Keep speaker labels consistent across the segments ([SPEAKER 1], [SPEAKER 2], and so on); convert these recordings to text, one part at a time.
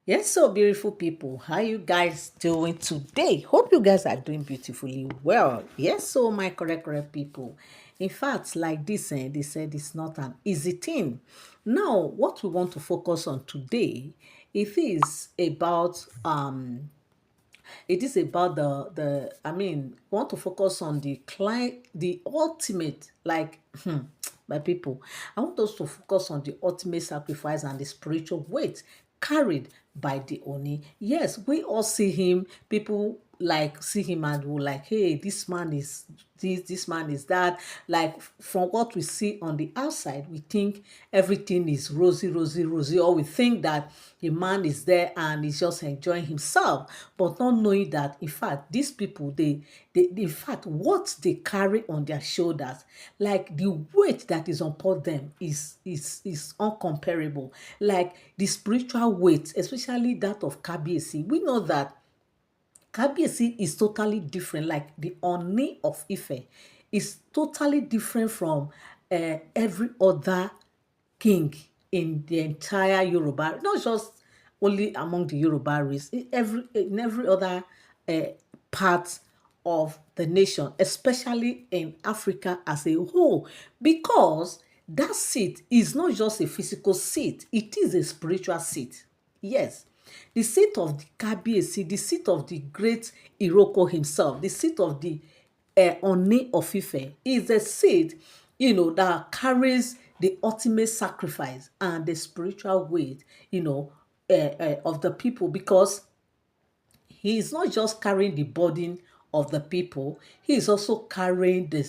[SPEAKER 1] Yes, so beautiful people. How you guys doing today? Hope you guys are doing beautifully well. Yes, so my correct people. In fact, like this, they said it's not an easy thing. Now, what we want to focus on today, it is about the I mean, we want to focus on the client, the ultimate, like my people. I want us to focus on the ultimate sacrifice and the spiritual weight carried by the Oni. Yes, we all see him. People like see him and will like, hey, this man is this man is that. Like from what we see on the outside, we think everything is rosy, or we think that the man is there and he's just enjoying himself, but not knowing that in fact these people they in fact what they carry on their shoulders, like the weight that is upon them is uncomparable. Like the spiritual weight, especially that of Kabiyesi, we know that Kabiyesi is totally different. Like the Ooni of Ife is totally different from every other king in the entire Yoruba, not just only among the Yoruba race, in every other uh, part of the nation, especially in Africa as a whole, because that seat is not just a physical seat, it is a spiritual seat. Yes, the seat of the Kabiyesi, the seat of the great Iroko himself, the seat of the Ooni of Ife is a seat, that carries the ultimate sacrifice and the spiritual weight, of the people, because he is not just carrying the burden of the people, he is also carrying the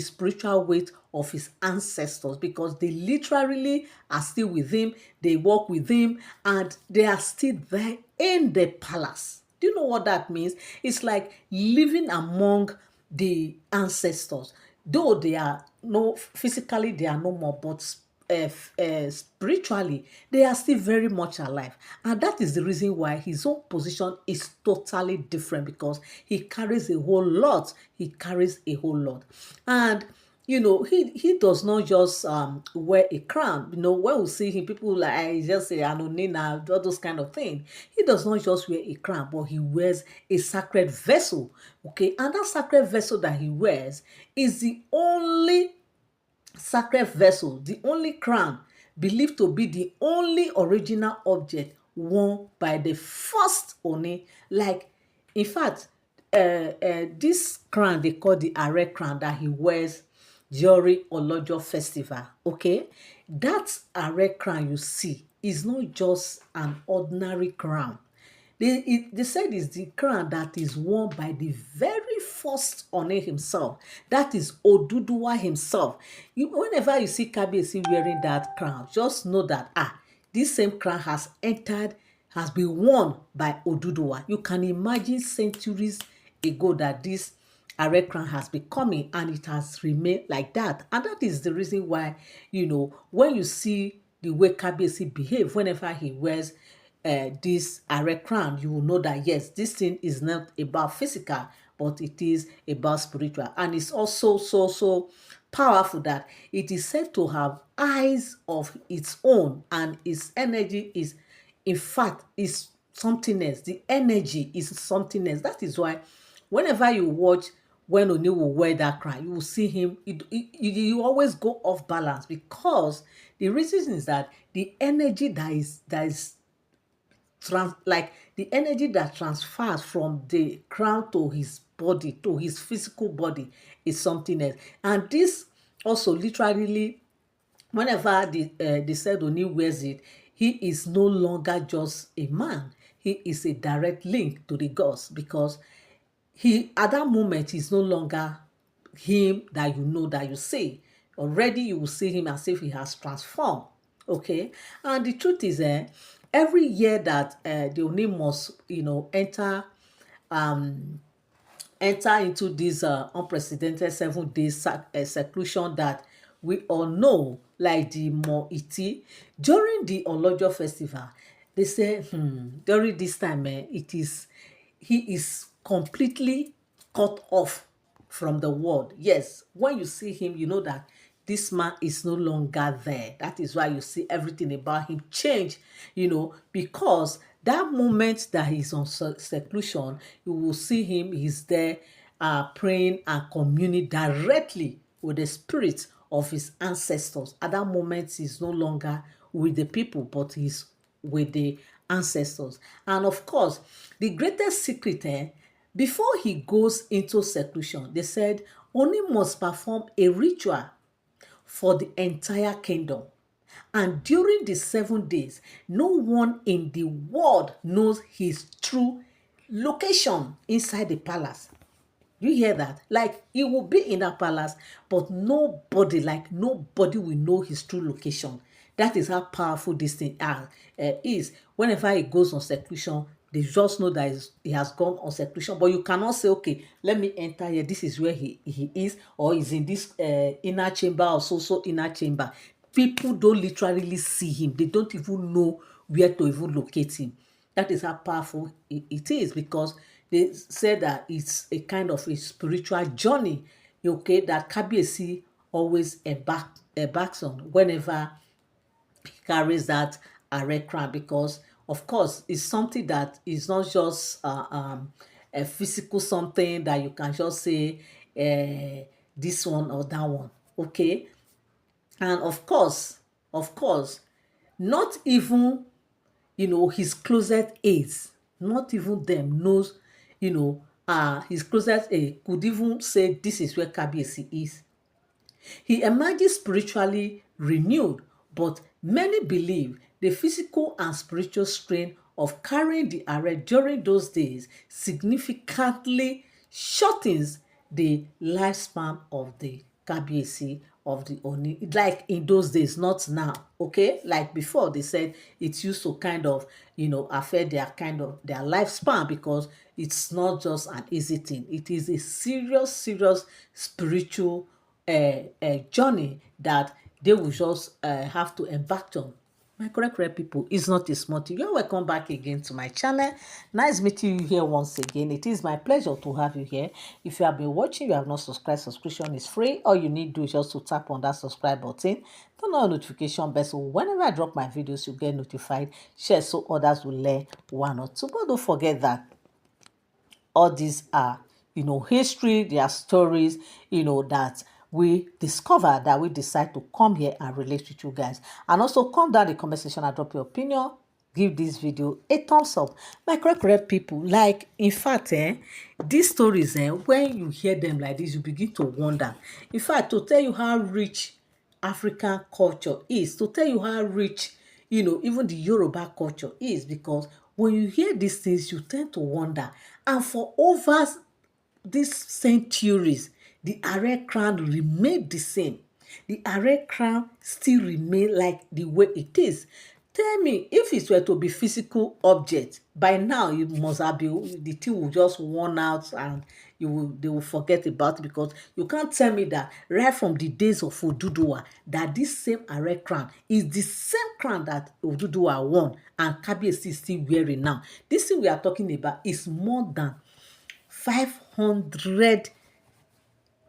[SPEAKER 1] spiritual weight of his ancestors, because they literally are still with him, they walk with him, and they are still there in the palace. Do you know what that means? It's like living among the ancestors, though they are no physically they are no more, but spiritually they are still very much alive. And that is the reason why his own position is totally different, because he carries a whole lot, and he does not just wear a crown. When we see him, people like, just say anonina, all those kind of things. He does not just wear a crown, but he wears a sacred vessel. Okay, and that sacred vessel that he wears is the only sacred vessel, the only crown believed to be the only original object worn by the first Oni. Like, in fact, this crown they call the Are crown that he wears during Olojo festival. Okay, that Are crown you see is not just an ordinary crown. They said it's the crown that is worn by the very first One himself. That is Oduduwa himself. Whenever you see Kabiyesi wearing that crown, just know that this same crown has been worn by Oduduwa. You can imagine centuries ago that this Are crown has been coming, and it has remained like that. And that is the reason why, when you see the way Kabiyesi behave whenever he wears this Are crown, you will know that yes, this thing is not about physical, but it is about spiritual. And it's also so powerful that it is said to have eyes of its own, and its energy is, in fact, is something else. The energy is something else. That is why whenever you watch when Oni will wear that crown, you will see him, you always go off balance, because the reason is that the energy that is like the energy that transfers from the crown to his body, to his physical body, is something else. And this also literally, whenever they said Oni wears it, he is no longer just a man, he is a direct link to the gods, because he at that moment is no longer him that that you see. Already you will see him as if he has transformed. Okay, and the truth is, every year that the Oni must enter into this unprecedented 7 days seclusion that we all know, like the Moiti, during the Olojo festival. They say during this time, he is completely cut off from the world. Yes, when you see him, you know that this man is no longer there. That is why you see everything about him change, because that moment that he's on seclusion, you will see him, he's there praying and communing directly with the spirits of his ancestors. At that moment, he's no longer with the people, but he's with the ancestors. And of course, the greatest secret, before he goes into seclusion, they said Oni must perform a ritual for the entire kingdom. And during the 7 days, no one in the world knows his true location inside the palace. You hear that? Like, he will be in that palace, but nobody will know his true location. That is how powerful this thing is. Whenever he goes on seclusion, they just know that he has gone on seclusion. But you cannot say, okay, let me enter here. This is where he is, or he's in this inner chamber or so inner chamber. People don't literally see him. They don't even know where to even locate him. That is how powerful it is, because they said that it's a kind of a spiritual journey, okay, that Kabiyesi always embarks on whenever he carries that red crown, because of course it's something that is not just a physical something that you can just say this one or that one, okay. And of course, not even his closest aides, not even them knows, his closest aide could even say this is where Kabiyesi is. He emerges spiritually renewed, but many believe the physical and spiritual strain of carrying the arrest during those days significantly shortens the lifespan of the Kabiyesi of the Oni. Like in those days, not now, okay? Like before, they said it used to kind of, affect their lifespan, because it's not just an easy thing. It is a serious, serious spiritual a journey that they will just have to embark on. My correct people, is not a small thing. You're welcome back again to my channel. Nice meeting you here once again. It is my pleasure to have you here. If you have been watching, you have not subscribed, subscription is free. All you need to do is just to tap on that subscribe button, turn on notification bell, so whenever I drop my videos, you get notified. Share so others will learn one or two. But don't forget that all these are, history, their stories, that we discover, that we decide to come here and relate with you guys. And also come down the comment section and drop your opinion. Give this video a thumbs up. My correct people, like, in fact, these stories, when you hear them like this, you begin to wonder. In fact, to tell you how rich African culture is, to tell you how rich, even the Yoruba culture is, because when you hear these things, you tend to wonder. And for over these centuries, the Are crown remained the same. The Are crown still remain like the way it is. Tell me, if it were to be physical object, by now you must have been, the thing will just worn out, and they will forget about it, because you can't tell me that right from the days of Oduduwa that this same Are crown is the same crown that Oduduwa won and Kabiyesi is still wearing now. This thing we are talking about is more than 500,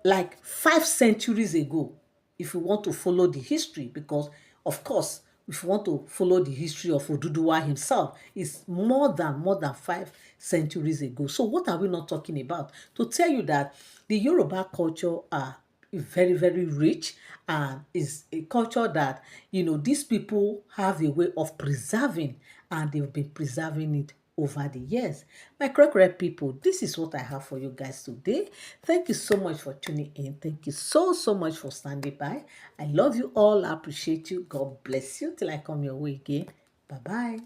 [SPEAKER 1] like 5 centuries ago, if you want to follow the history, because of course, if you want to follow the history of Oduduwa himself, it's more than 5 centuries ago. So what are we not talking about? To tell you that the Yoruba culture are very, very rich, and is a culture that, these people have a way of preserving, and they've been preserving it over the years. My correct people, this is what I have for you guys today. Thank you so much for tuning in. Thank you so much for standing by. I love you all. I appreciate you. God bless you till I come your way again. Bye bye.